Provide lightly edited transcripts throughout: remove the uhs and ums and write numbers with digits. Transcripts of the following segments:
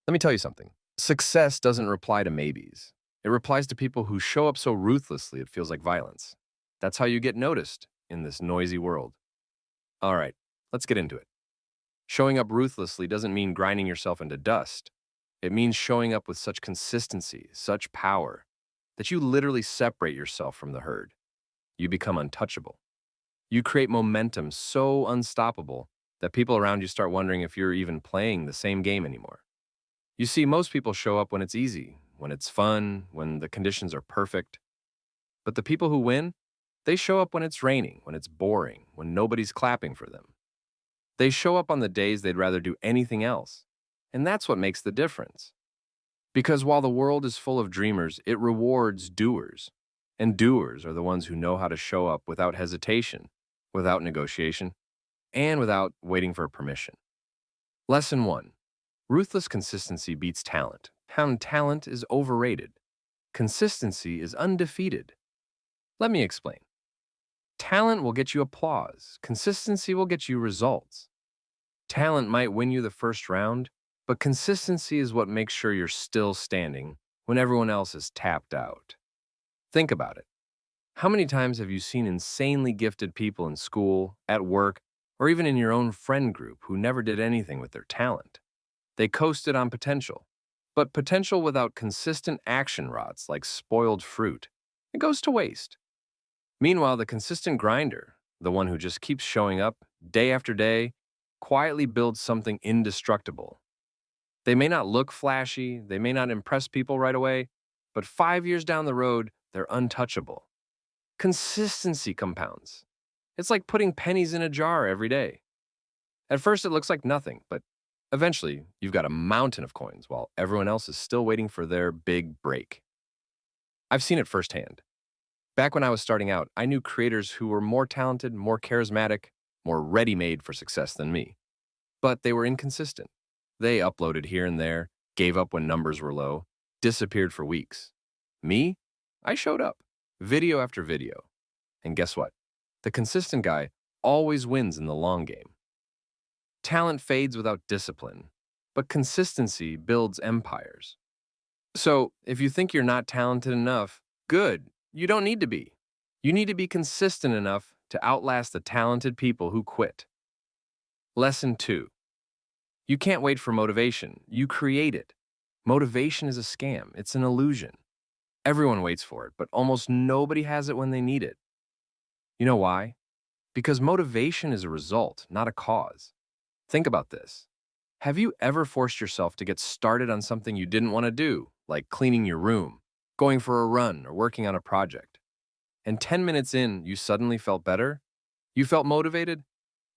Let me tell you something. Success doesn't reply to maybes. It replies to people who show up so ruthlessly it feels like violence. That's how you get noticed in this noisy world. All right, let's get into it. Showing up ruthlessly doesn't mean grinding yourself into dust. It means showing up with such consistency, such power, that you literally separate yourself from the herd. You become untouchable. You create momentum so unstoppable that people around you start wondering if you're even playing the same game anymore. You see, most people show up when it's easy, when it's fun, when the conditions are perfect. But the people who win, they show up when it's raining, when it's boring, when nobody's clapping for them. They show up on the days they'd rather do anything else. And that's what makes the difference. Because while the world is full of dreamers, it rewards doers. And doers are the ones who know how to show up without hesitation, without negotiation, and without waiting for permission. Lesson 1. Ruthless consistency beats talent. Talent is overrated. Consistency is undefeated. Let me explain. Talent will get you applause. Consistency will get you results. Talent might win you the first round, but consistency is what makes sure you're still standing when everyone else is tapped out. Think about it. How many times have you seen insanely gifted people in school, at work, or even in your own friend group who never did anything with their talent? They coasted on potential. But potential without consistent action rots like spoiled fruit, it goes to waste. Meanwhile, the consistent grinder, the one who just keeps showing up day after day, quietly builds something indestructible. They may not look flashy, they may not impress people right away, but 5 years down the road, they're untouchable. Consistency compounds. It's like putting pennies in a jar every day. At first, it looks like nothing, but eventually, you've got a mountain of coins while everyone else is still waiting for their big break. I've seen it firsthand. Back when I was starting out, I knew creators who were more talented, more charismatic, more ready-made for success than me. But they were inconsistent. They uploaded here and there, gave up when numbers were low, disappeared for weeks. Me? I showed up, video after video. And guess what? The consistent guy always wins in the long game. Talent fades without discipline, but consistency builds empires. So, if you think you're not talented enough, good. You don't need to be. You need to be consistent enough to outlast the talented people who quit. Lesson 2. You can't wait for motivation. You create it. Motivation is a scam. It's an illusion. Everyone waits for it, but almost nobody has it when they need it. You know why? Because motivation is a result, not a cause. Think about this. Have you ever forced yourself to get started on something you didn't want to do, like cleaning your room, going for a run, or working on a project? And 10 minutes in, you suddenly felt better? You felt motivated?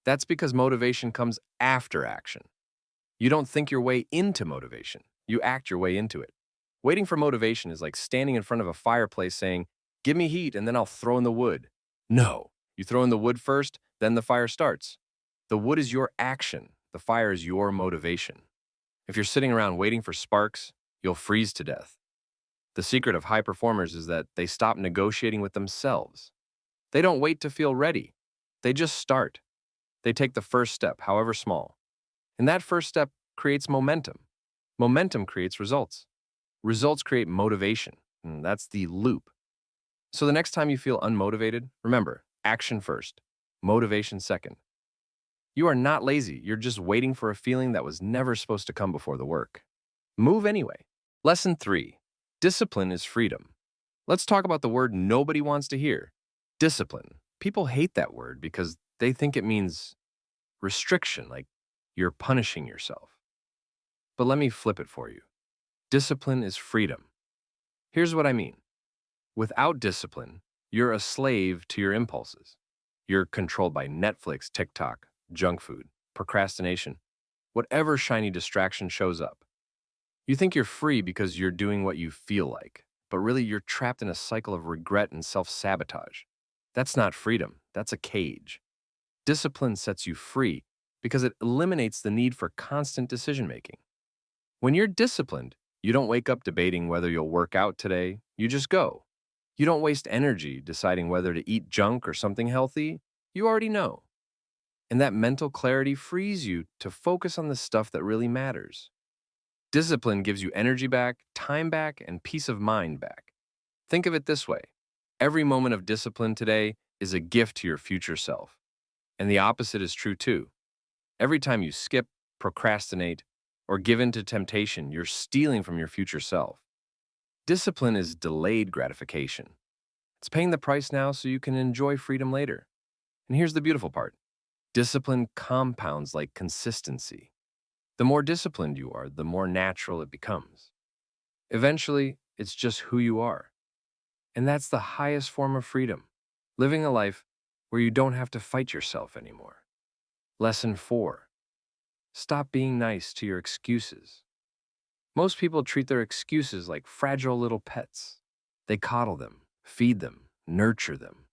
That's because motivation comes after action. You don't think your way into motivation. You act your way into it. Waiting for motivation is like standing in front of a fireplace saying, "Give me heat and then I'll throw in the wood." No, you throw in the wood first, then the fire starts. The wood is your action. The fire is your motivation. If you're sitting around waiting for sparks, you'll freeze to death. The secret of high performers is that they stop negotiating with themselves. They don't wait to feel ready. They just start. They take the first step, however small. And that first step creates momentum. Momentum creates results. Results create motivation. And that's the loop. So the next time you feel unmotivated, remember, action first, motivation second. You are not lazy. You're just waiting for a feeling that was never supposed to come before the work. Move anyway. Lesson 3. Discipline is freedom. Let's talk about the word nobody wants to hear. Discipline. People hate that word because they think it means restriction, like you're punishing yourself. But let me flip it for you. Discipline is freedom. Here's what I mean. Without discipline, you're a slave to your impulses. You're controlled by Netflix, TikTok, junk food, procrastination, whatever shiny distraction shows up. You think you're free because you're doing what you feel like, but really you're trapped in a cycle of regret and self-sabotage. That's not freedom, that's a cage. Discipline sets you free because it eliminates the need for constant decision-making. When you're disciplined, you don't wake up debating whether you'll work out today, you just go. You don't waste energy deciding whether to eat junk or something healthy, you already know. And that mental clarity frees you to focus on the stuff that really matters. Discipline gives you energy back, time back, and peace of mind back. Think of it this way. Every moment of discipline today is a gift to your future self. And the opposite is true too. Every time you skip, procrastinate, or give in to temptation, you're stealing from your future self. Discipline is delayed gratification. It's paying the price now so you can enjoy freedom later. And here's the beautiful part. Discipline compounds like consistency. The more disciplined you are, the more natural it becomes. Eventually, it's just who you are. And that's the highest form of freedom, living a life where you don't have to fight yourself anymore. Lesson 4. Stop being nice to your excuses. Most people treat their excuses like fragile little pets. They coddle them, feed them, nurture them,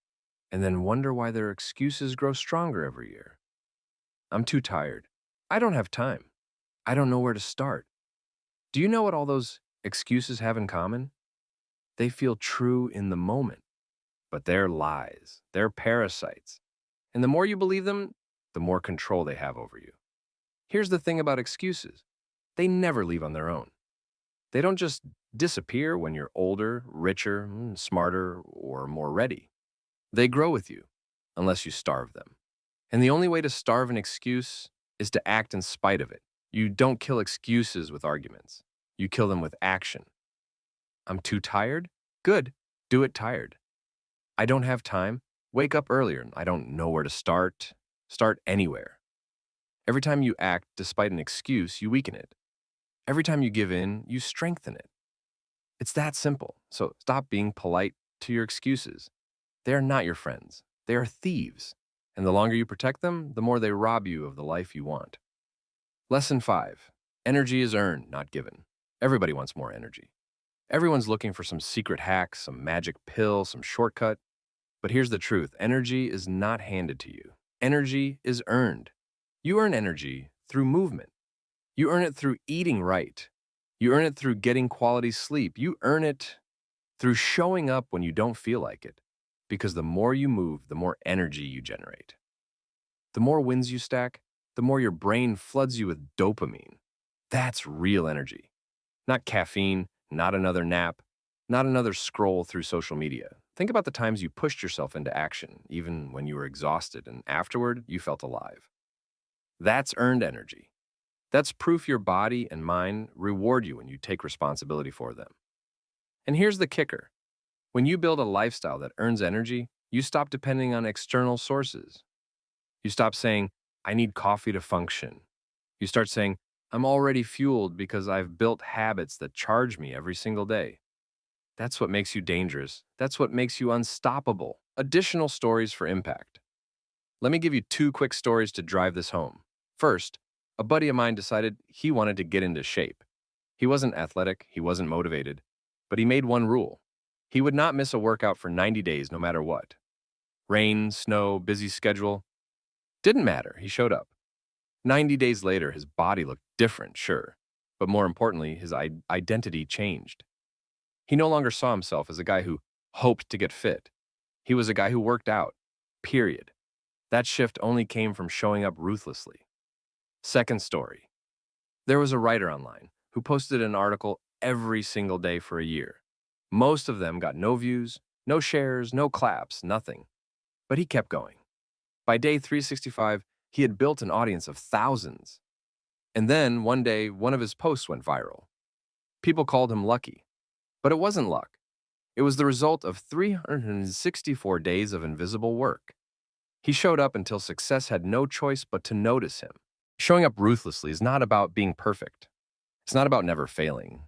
and then wonder why their excuses grow stronger every year. I'm too tired. I don't have time. I don't know where to start. Do you know what all those excuses have in common? They feel true in the moment, but they're lies. They're parasites. And the more you believe them, the more control they have over you. Here's the thing about excuses. They never leave on their own. They don't just disappear when you're older, richer, smarter, or more ready. They grow with you, unless you starve them. And the only way to starve an excuse is to act in spite of it. You don't kill excuses with arguments. You kill them with action. I'm too tired? Good. Do it tired. I don't have time? Wake up earlier. I don't know where to start. Start anywhere. Every time you act despite an excuse, you weaken it. Every time you give in, you strengthen it. It's that simple. So stop being polite to your excuses. They are not your friends. They are thieves. And the longer you protect them, the more they rob you of the life you want. Lesson 5. Energy is earned, not given. Everybody wants more energy. Everyone's looking for some secret hack, some magic pill, some shortcut. But here's the truth. Energy is not handed to you. Energy is earned. You earn energy through movement. You earn it through eating right. You earn it through getting quality sleep. You earn it through showing up when you don't feel like it. Because the more you move, the more energy you generate. The more wins you stack, the more your brain floods you with dopamine. That's real energy. Not caffeine, not another nap, not another scroll through social media. Think about the times you pushed yourself into action, even when you were exhausted, and afterward, you felt alive. That's earned energy. That's proof your body and mind reward you when you take responsibility for them. And here's the kicker. When you build a lifestyle that earns energy, you stop depending on external sources. You stop saying, I need coffee to function. You start saying, I'm already fueled because I've built habits that charge me every single day. That's what makes you dangerous. That's what makes you unstoppable. Additional stories for impact. Let me give you 2 quick stories to drive this home. First, a buddy of mine decided he wanted to get into shape. He wasn't athletic, he wasn't motivated, but he made one rule. He would not miss a workout for 90 days no matter what. Rain, snow, busy schedule. Didn't matter, he showed up. 90 days later, his body looked different, sure, but more importantly, his identity changed. He no longer saw himself as a guy who hoped to get fit. He was a guy who worked out, period. That shift only came from showing up ruthlessly. Second story. There was a writer online who posted an article every single day for a year. Most of them got no views, no shares, no claps, nothing. But he kept going. By day 365, he had built an audience of thousands. And then, one day, one of his posts went viral. People called him lucky. But it wasn't luck. It was the result of 364 days of invisible work. He showed up until success had no choice but to notice him. Showing up ruthlessly is not about being perfect. It's not about never failing.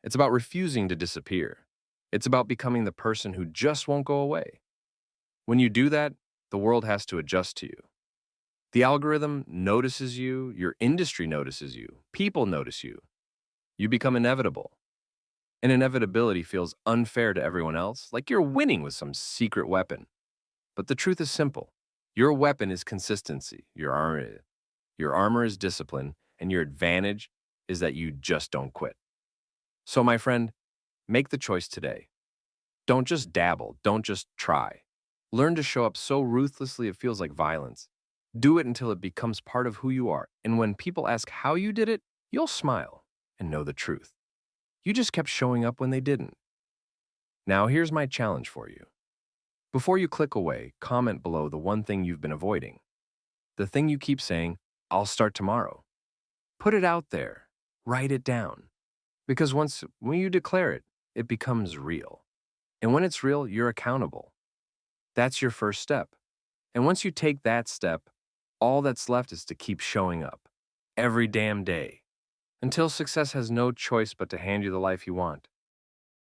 It's about refusing to disappear. It's about becoming the person who just won't go away. When you do that, the world has to adjust to you. The algorithm notices you, your industry notices you, people notice you. You become inevitable. And inevitability feels unfair to everyone else, like you're winning with some secret weapon. But the truth is simple. Your weapon is consistency. Your armor is discipline, and your advantage is that you just don't quit. So, my friend, make the choice today. Don't just dabble. Don't just try. Learn to show up so ruthlessly it feels like violence. Do it until it becomes part of who you are. And when people ask how you did it, you'll smile. and know the truth. You just kept showing up when they didn't. Now, here's my challenge for you. Before you click away, comment below the one thing you've been avoiding. The thing you keep saying, I'll start tomorrow. Put it out there. Write it down. Because when you declare it, it becomes real. And when it's real, you're accountable. That's your first step. And once you take that step, all that's left is to keep showing up. Every damn day. Until success has no choice but to hand you the life you want.